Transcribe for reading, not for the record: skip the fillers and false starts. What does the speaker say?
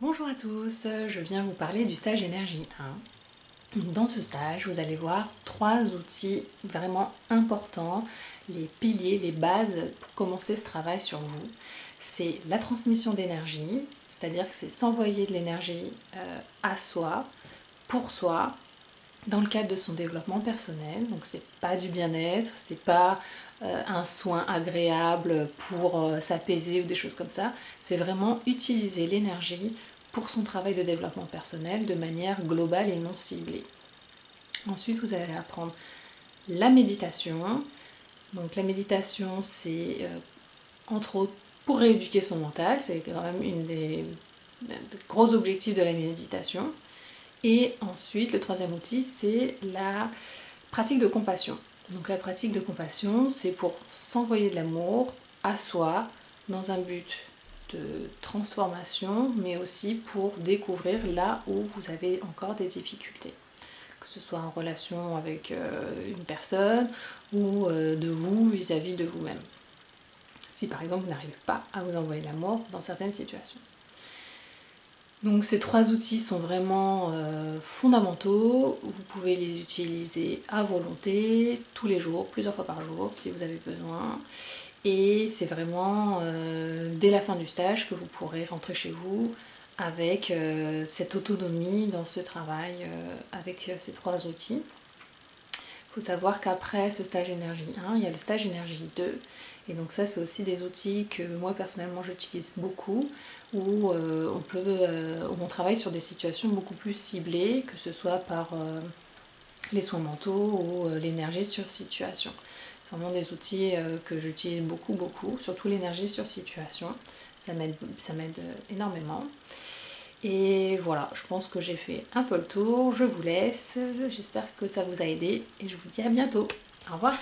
Bonjour à tous, je viens vous parler du stage énergie 1. Donc dans ce stage, vous allez voir 3 outils vraiment importants, les piliers, les bases pour commencer ce travail sur vous. C'est la transmission d'énergie, c'est-à-dire que c'est s'envoyer de l'énergie à soi, pour soi, dans le cadre de son développement personnel. Donc c'est pas du bien-être, c'est pas un soin agréable pour s'apaiser ou des choses comme ça. C'est vraiment utiliser l'énergie pour son travail de développement personnel de manière globale et non ciblée. Ensuite, vous allez apprendre la méditation. Donc la méditation, c'est entre autres pour rééduquer son mental, c'est quand même une des gros objectifs de la méditation. Et ensuite, le troisième outil, c'est la pratique de compassion. Donc la pratique de compassion, c'est pour s'envoyer de l'amour à soi dans un but de transformation, mais aussi pour découvrir là où vous avez encore des difficultés. Que ce soit en relation avec une personne ou de vous vis-à-vis de vous-même. Si par exemple vous n'arrivez pas à vous envoyer de l'amour dans certaines situations. Donc ces 3 outils sont vraiment fondamentaux, vous pouvez les utiliser à volonté, tous les jours, plusieurs fois par jour si vous avez besoin. Et c'est vraiment dès la fin du stage que vous pourrez rentrer chez vous avec cette autonomie dans ce travail avec ces 3 outils. Il faut savoir qu'après ce stage énergie 1, il y a le stage énergie 2. Et donc ça, c'est aussi des outils que moi personnellement j'utilise beaucoup, où on travaille sur des situations beaucoup plus ciblées, que ce soit par les soins mentaux ou l'énergie sur situation. C'est vraiment des outils que j'utilise beaucoup, surtout l'énergie sur situation. Ça m'aide énormément. Et voilà, je pense que j'ai fait un peu le tour. Je vous laisse. J'espère que ça vous a aidé et je vous dis à bientôt. Au revoir.